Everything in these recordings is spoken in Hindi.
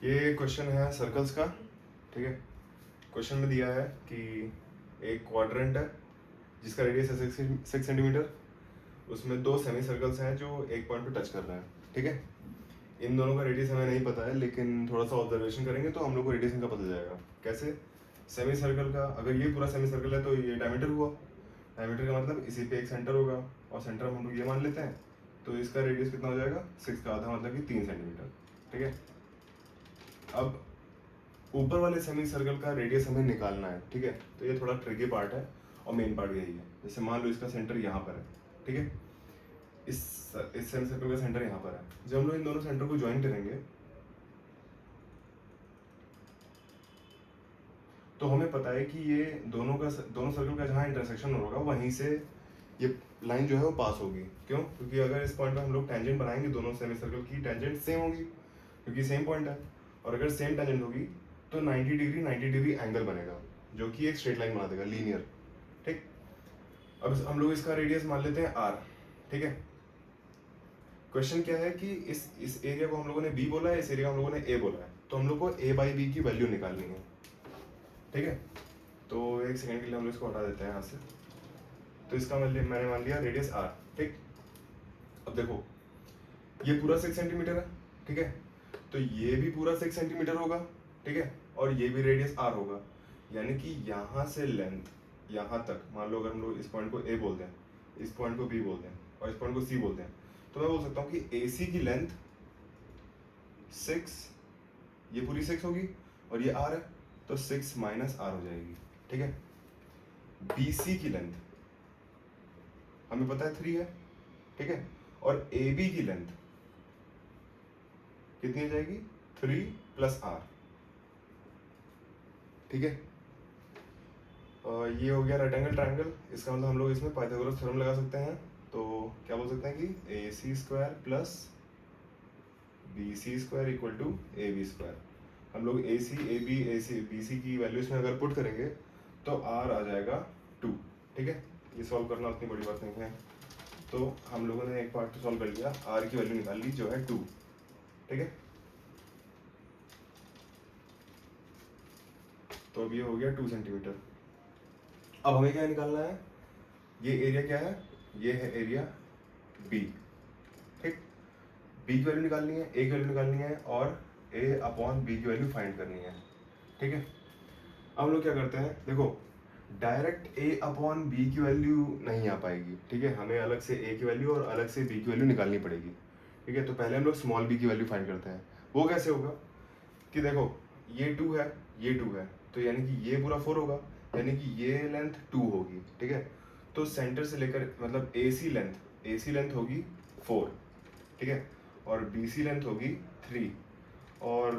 ये क्वेश्चन है सर्कल्स का। ठीक है, क्वेश्चन में दिया है कि एक क्वाड्रेंट है जिसका रेडियस है 6 सेंटीमीटर। उसमें दो सेमी सर्कल्स हैं जो एक पॉइंट पे टच कर रहे हैं। ठीक है, इन दोनों का रेडियस हमें नहीं पता है, लेकिन थोड़ा सा ऑब्जर्वेशन करेंगे तो हम लोग को रेडियस इनका पता जाएगा। कैसे? सेमी सर्कल का, अगर ये पूरा सेमी सर्कल है तो ये डायमीटर हुआ। डायमीटर का मतलब इसी पे एक सेंटर होगा, और सेंटर हम लोग ये मान लेते हैं, तो इसका रेडियस कितना हो जाएगा? 6 का आधा, मतलब कि 3 सेंटीमीटर। ठीक है, अब ऊपर वाले सेमी सर्कल का रेडियस हमें निकालना है। ठीक है, तो ये थोड़ा ट्रिकी पार्ट है और मेन पार्ट यही है। जैसे मान लो इसका सेंटर यहाँ पर है। ठीक है, इस सेमी सर्कल का सेंटर यहाँ पर है। जब हम लोग इन दोनों सेंटर को ज्वाइन करेंगे तो हमें पता है कि ये दोनों सर्कल का जहाँ इंटरसेक्शन होगा वहीं से ये लाइन जो है वो पास होगी। क्यों? क्योंकि अगर इस पॉइंट पे हम लोग टेंजेंट बनाएंगे, दोनों सेमी सर्कल की टेंजेंट सेम होगी क्योंकि सेम पॉइंट है। और अगर सेम टेंजेंट होगी तो 90 डिग्री एंगल बनेगा, जो कि एक स्ट्रेट लाइन बना देगा, लीनियर। ठीक, अब हम लोग इसका रेडियस मान लेते हैं r। ठीक है, क्वेश्चन क्या है कि इस एरिया को हम लोगों ने b बोला है, इस एरिया को हम लोगों ने a बोला है, तो हम लोग को a बाई बी की वैल्यू निकालनी है। ठीक है, तो एक सेकंड के लिए हम लोग इसको हटा देते हैं यहाँ से। तो इसका मैंने मान लिया रेडियस r। ठीक, अब देखो ये पूरा 6 सेंटीमीटर है। ठीक है, तो ये भी पूरा 6 सेंटीमीटर होगा। ठीक है, और ये भी रेडियस r होगा, यानी कि यहाँ से लेंथ यहाँ तक, मान लो अगर हम लोग इस पॉइंट को a बोलते हैं, इस पॉइंट को b बोलते हैं और इस पॉइंट को c बोलते हैं, तो मैं बोल सकता हूँ कि AC की लेंथ 6, ये पूरी 6 होगी और ये r है, तो 6 माइनस r हो जाएगी। ठीक है, BC की लेंथ हमें पता है 3 है। ठीक है, और AB की लेंथ कितनी हो जाएगी? 3 प्लस r। ठीक है, ये हो गया रेक्टेंगल ट्रायंगल। इसका मतलब हम लोग इसमें पाइथागोरस थ्योरम लगा सकते हैं। तो क्या बोल सकते हैं कि AC² plus BC² equal to AB square. हम लोग AC, AB, AC, BC की वैल्यू इसमें अगर पुट करेंगे तो R आ जाएगा 2। ठीक है, ये सॉल्व करना उतनी बड़ी बात नहीं है। तो हम लोगों ने एक पार्ट तो सॉल्व कर लिया, R की वैल्यू निकाल ली जो है 2। ठीक है, तो अब ये हो गया 2 सेंटीमीटर। अब हमें क्या निकालना है? ये एरिया क्या है? ये है एरिया B। ठीक, B की वैल्यू निकालनी है, A की वैल्यू निकालनी है और A/B की वैल्यू फाइंड करनी है। ठीक है, अब हम लोग क्या करते हैं, देखो डायरेक्ट A/B की वैल्यू नहीं आ पाएगी। ठीक है, हमें अलग से A की वैल्यू और अलग से B की वैल्यू निकालनी पड़ेगी। ठीक है, तो पहले हम लोग स्मॉल b की वैल्यू फाइंड करते हैं। वो कैसे होगा कि देखो ये 2 है, ये 2 है, तो यानी कि ये पूरा 4 होगा, यानी कि ये लेंथ 2 होगी। ठीक है, तो सेंटर से लेकर मतलब AC लेंथ होगी 4। ठीक है, और BC लेंथ होगी 3। और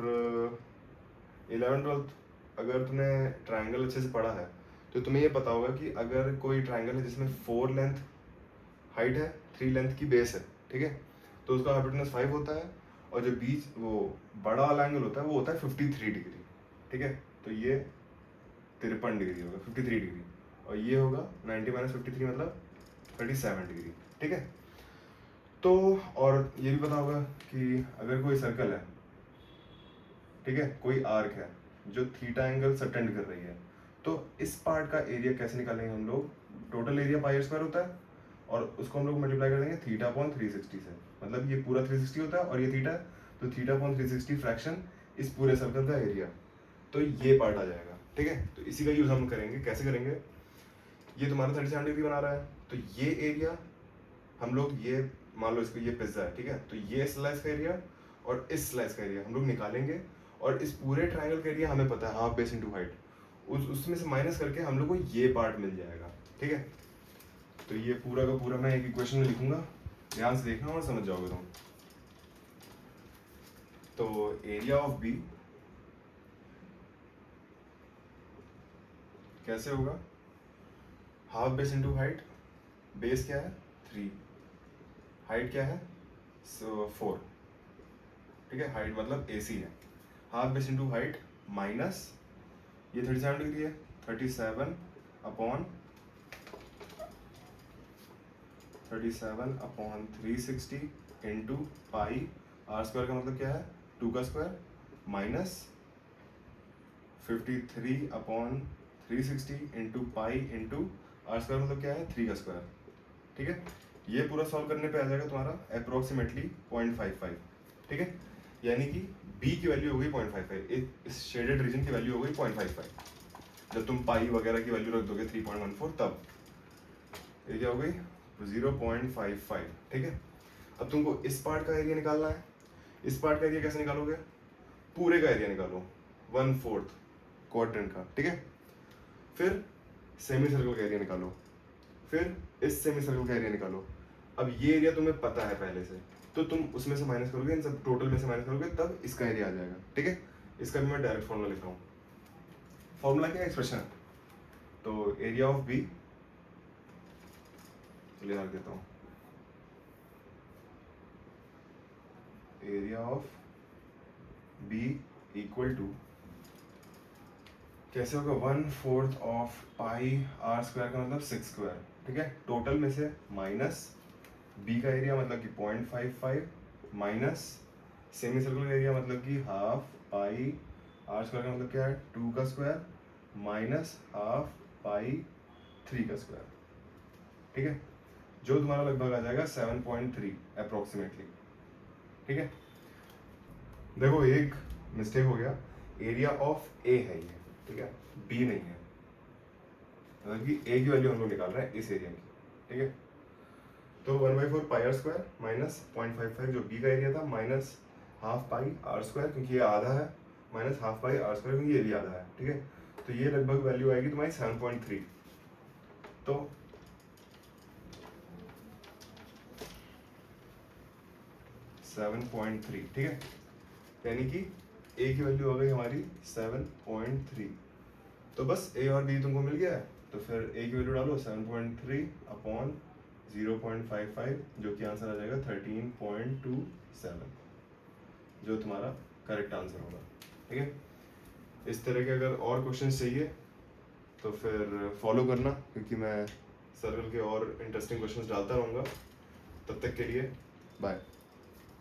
11th-12th अगर तुमने ट्रायंगल अच्छे से पढ़ा है तो तुम्हें ये पता होगा कि अगर कोई ट्रायंगल है जिसमें 4 लेंथ हाइट है, 3 लेंथ की बेस है, ठीक है, तो उसका हाइपोटेनस 5 होता है, और जो बीच वो बड़ा वाला एंगल होता है वो होता है 53 डिग्री। ठीक है, तो ये 53 डिग्री होगा, 53 डिग्री, और ये होगा 90 माइनस 53 मतलब 37 डिग्री। ठीक है, तो और ये भी पता होगा कि अगर कोई सर्कल है, ठीक है, कोई आर्क है जो थीटा एंगल सबटेंड कर रही है, तो इस पार्ट का एरिया कैसे निकालेंगे हम लोग? टोटल एरिया πr² होता है और उसको हम लोग मल्टीप्लाई कर देंगे θ/360 से, मतलब ये पूरा 360 होता है और ये थीटा, तो θ/360 फ्रैक्शन इस पूरे सर्कल का एरिया, तो ये पार्ट आ जाएगा। ठीक है, तो इसी का यूज हम करेंगे। कैसे करेंगे? ये तुम्हारा 37 डिग्री बना रहा है, तो ये एरिया हम लोग, ये मान लो इसको ये पिज्जा है, ठीक है, तो ये स्लाइस का एरिया और इस स्लाइस का एरिया हम लोग निकालेंगे, और इस पूरे ट्रायंगल का एरिया हमें पता है हाफ बेस इनटू हाइट, उसमें से माइनस करके हम लोग को ये पार्ट मिल जाएगा। ठीक है, तो ये पूरा का पूरा मैं एक इक्वेशन में लिखूंगा, ध्यान से देखना और समझ जाओगे तुम। तो एरिया ऑफ बी कैसे होगा? Half base into height, base क्या है 3, हाइट क्या है 4। ठीक है, हाइट मतलब AC है, half base into height minus ये 37 डिग्री है, 37/360 इंटू पाई, R² का मतलब क्या है 2 का square minus 53/360 into pi into r square मतलब क्या है 3 का स्क्वायर। ठीक है, ये पूरा सॉल्व करने पे आ जाएगा तुम्हारा अप्रोक्सीमेटली 0.55। ठीक है, यानी कि b की वैल्यू हो गई 0.55, इस शेडेड रीजन की वैल्यू हो गई 0.55। जब तुम पाई वगैरह की वैल्यू रख दोगे 3.14 तब ये क्या हो गई 0.55। ठीक है, अब तुमको इस पार्ट का एरिया निकालना है। इस पार्ट का एरिया कैसे निकालोगे, पूरे का एरिया निकालो 1/4 क्वाड्रेंट का। ठीक है, फिर सेमी सर्कल का एरिया निकालो, फिर इस सेमी सर्कल का एरिया निकालो। अब ये एरिया तुम्हें पता है पहले से, तो तुम उसमें से माइनस करोगे, इन सब टोटल में से माइनस करोगे, तब इसका एरिया आ जाएगा। ठीक है, इसका भी मैं डायरेक्ट फॉर्मूला लिख रहा हूँ। फॉर्मूला क्या है, एक्सप्रेशन। तो एरिया ऑफ बी, चलिए लिख देता हूँ, area of b equal to कैसे होगा 1/4 ऑफ पाई आर स्क्वायर का मतलब 6 स्क्वायर। ठीक है, टोटल में से माइनस बी का एरिया मतलब कि 0.55 माइनस सेमी सर्कल का एरिया मतलब कि हाफ पाई आर स्क्वायर का मतलब क्या है 2 का स्क्वायर माइनस हाफ पाई 3 का स्क्वायर। ठीक है, जो तुम्हारा लगभग आ जाएगा 7.3 अप्रोक्सीमेटली। ठीक है, देखो एक मिस्टेक हो गया, एरिया ऑफ ए है ये। ठीक है, बी नहीं है, मतलब कि ए की वैल्यू हम लोग निकाल रहे हैं इस एरिया की। ठीक है, तो 1/4 पाई आर स्क्वायर माइनस 0.55 जो बी का एरिया था minus half pi r square क्योंकि ये आधा है, minus half pi r square क्योंकि ये भी आधा है। ठीक है, तो ये लगभग वैल्यू आएगी तुम्हारी 7.3। तो 7.3। ठीक है, यानी कि ए की वैल्यू हो गई हमारी 7.3। तो बस ए और बी तुमको मिल गया है, तो फिर ए की वैल्यू डालो 7.3 अपॉन 0.55 जो कि आंसर आ जाएगा 13.27, जो तुम्हारा करेक्ट आंसर होगा। ठीक है, इस तरह के अगर और क्वेश्चन चाहिए तो फिर फॉलो करना, क्योंकि मैं सर्कल के और इंटरेस्टिंग क्वेश्चंस डालता रहूँगा। तब तक के लिए बाय।